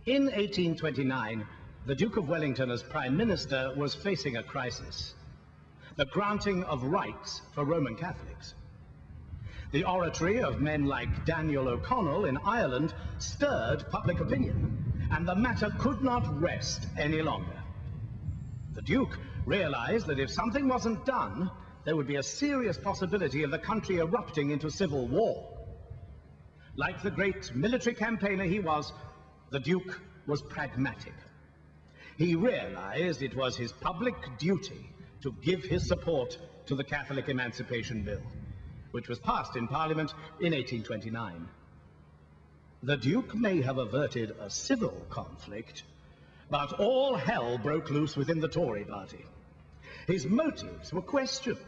In 1829, the Duke of Wellington as Prime Minister was facing a crisis: the granting of rights for Roman Catholics. The oratory of men like Daniel O'Connell in Ireland stirred public opinion, and the matter could not rest any longer. The Duke realized that if something wasn't done, there would be a serious possibility of the country erupting into civil war. Like the great military campaigner he was, the Duke was pragmatic. He realized it was his public duty to give his support to the Catholic Emancipation Bill, which was passed in Parliament in 1829. The Duke may have averted a civil conflict, but all hell broke loose within the Tory party. His motives were questioned,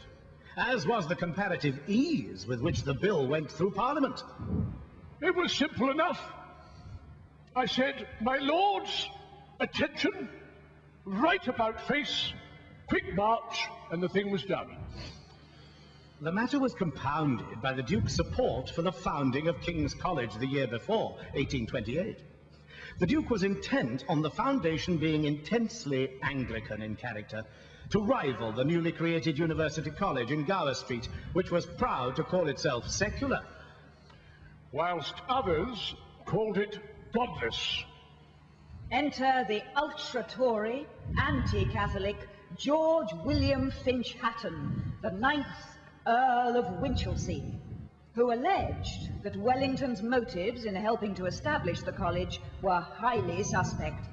as was the comparative ease with which the bill went through Parliament. It was simple enough. I said, "My lords, attention, right about face, quick march," and the thing was done. The matter was compounded by the Duke's support for the founding of King's College the year before, 1828. The Duke was intent on the foundation being intensely Anglican in character, to rival the newly created University College in Gower Street, which was proud to call itself secular, whilst others called it godless. Enter the ultra-Tory, anti-Catholic George William Finch Hatton, the 9th Earl of Winchelsea, who alleged that Wellington's motives in helping to establish the college were highly suspect.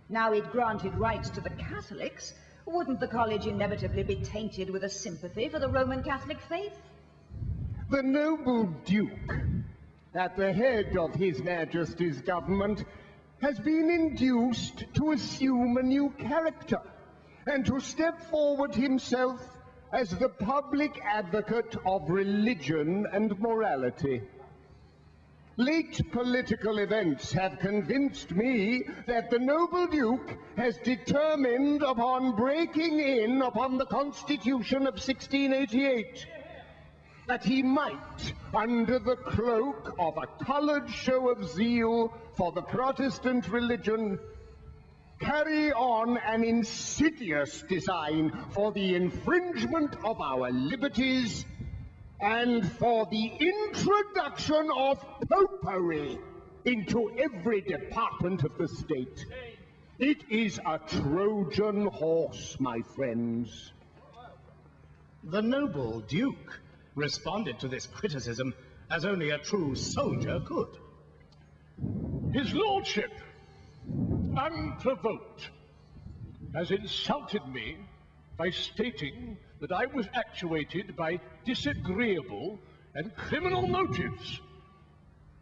Now he'd granted rights to the Catholics, wouldn't the college inevitably be tainted with a sympathy for the Roman Catholic faith? The noble Duke, at the head of His Majesty's government, has been induced to assume a new character and to step forward himself as the public advocate of religion and morality. Late political events have convinced me that the noble Duke has determined upon breaking in upon the Constitution of 1688, that he might, under the cloak of a coloured show of zeal for the Protestant religion, carry on an insidious design for the infringement of our liberties and for the introduction of popery into every department of the state. It is a Trojan horse, my friends. The noble Duke responded to this criticism as only a true soldier could. His lordship, unprovoked, has insulted me by stating that I was actuated by disagreeable and criminal motives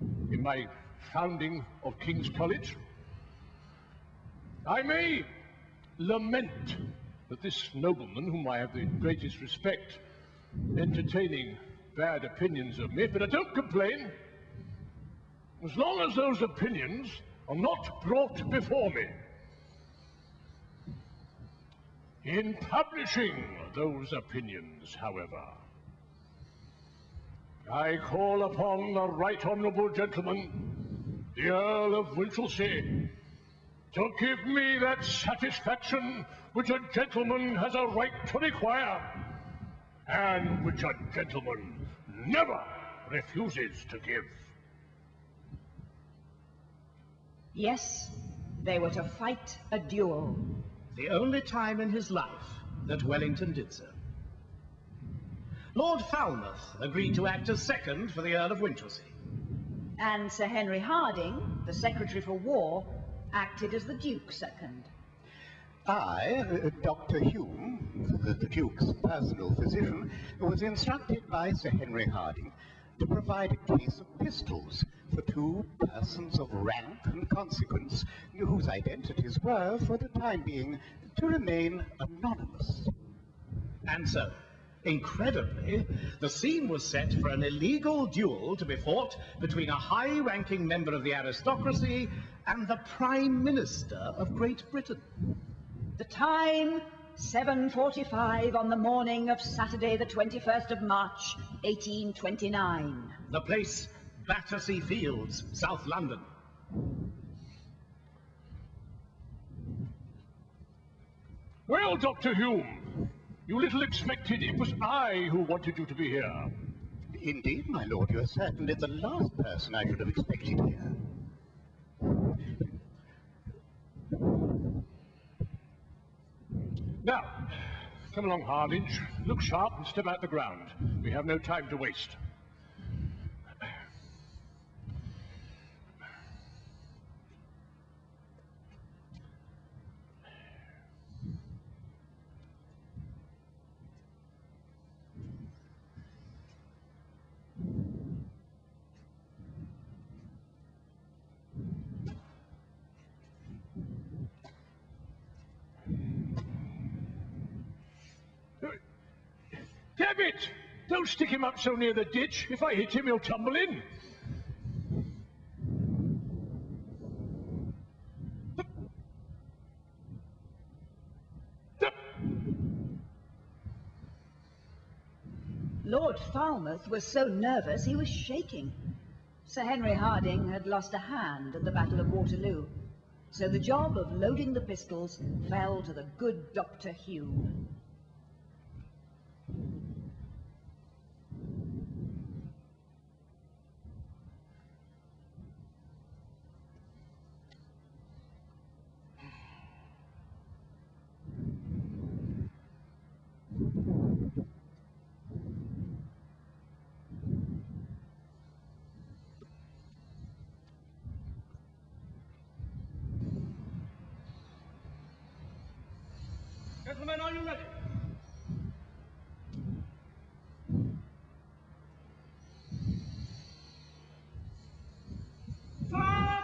in my founding of King's College. I may lament that this nobleman, whom I have the greatest respect, entertaining bad opinions of me, but I don't complain, as long as those opinions are not brought before me. In publishing those opinions, however, I call upon the right honourable gentleman, the Earl of Winchelsea, to give me that satisfaction which a gentleman has a right to require, and which a gentleman never refuses to give. Yes, they were to fight a duel. The only time in his life that Wellington did so. Lord Falmouth agreed to act as second for the Earl of Winchelsea. And Sir Henry Harding, the Secretary for War, acted as the Duke's second. I, Dr. Hume, the Duke's personal physician, was instructed by Sir Henry Harding to provide a case of pistols for 2 persons of rank and consequence, whose identities were, for the time being, to remain anonymous. And so, incredibly, the scene was set for an illegal duel to be fought between a high-ranking member of the aristocracy and the Prime Minister of Great Britain. The time, 7:45 on the morning of Saturday the 21st of March, 1829. The place, Battersea Fields, South London. Well, Dr. Hume, you little expected it was I who wanted you to be here. Indeed, my lord, you are certainly the last person I should have expected here. Now, come along, Hardinge. Look sharp and step out the ground. We have no time to waste. Damn it! Don't stick him up so near the ditch. If I hit him, he'll tumble in. Lord Falmouth was so nervous he was shaking. Sir Henry Harding had lost a hand at the Battle of Waterloo, so the job of loading the pistols fell to the good Dr. Hume. Gentlemen, are you ready? Fire!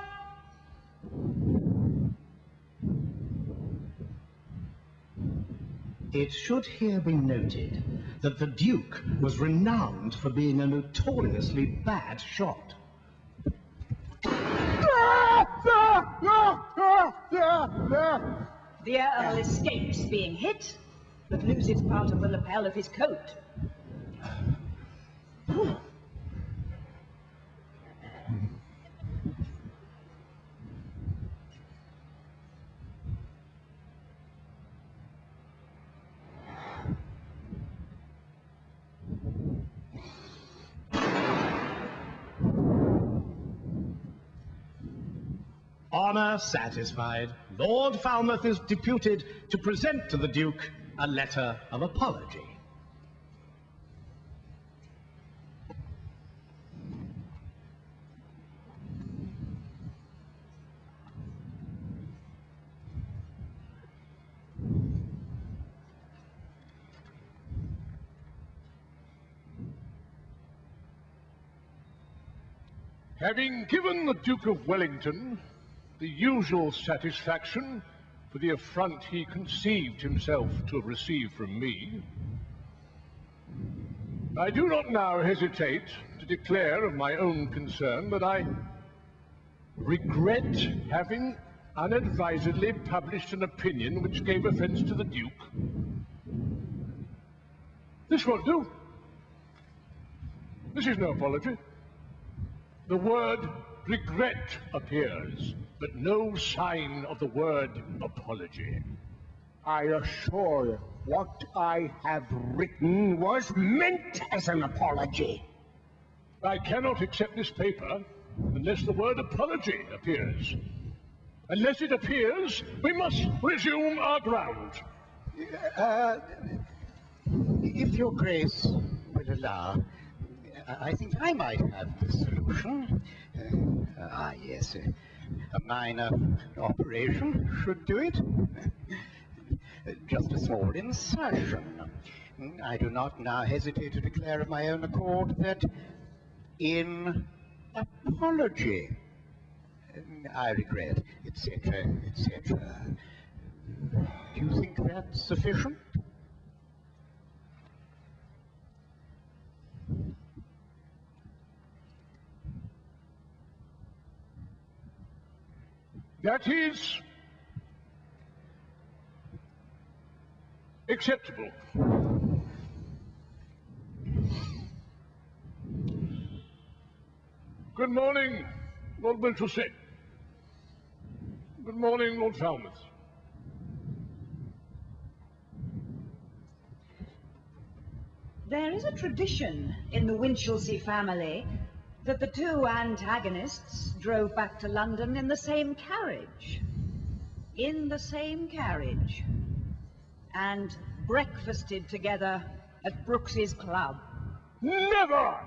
It should here be noted that the Duke was renowned for being a notoriously bad shot. The Earl escapes being hit, but loses part of the lapel of his coat. Honour satisfied, Lord Falmouth is deputed to present to the Duke a letter of apology. Having given the Duke of Wellington the usual satisfaction for the affront he conceived himself to have received from me, I do not now hesitate to declare of my own concern that I regret having unadvisedly published an opinion which gave offence to the Duke. This won't do. This is no apology. The word regret appears, but no sign of the word apology. I assure you, what I have written was meant as an apology. I cannot accept this paper unless the word apology appears. Unless it appears, we must resume our ground. If your grace will allow, I think I might have the solution. Yes, a minor operation should do it. Just a small insertion. I do not now hesitate to declare of my own accord that in apology, I regret, etc., etc. Do you think that's sufficient? That is acceptable. Good morning, Lord Winchelsea. Good morning, Lord Falmouth. There is a tradition in the Winchelsea family that the two antagonists drove back to London in the same carriage. In the same carriage. And breakfasted together at Brooks's club. Never!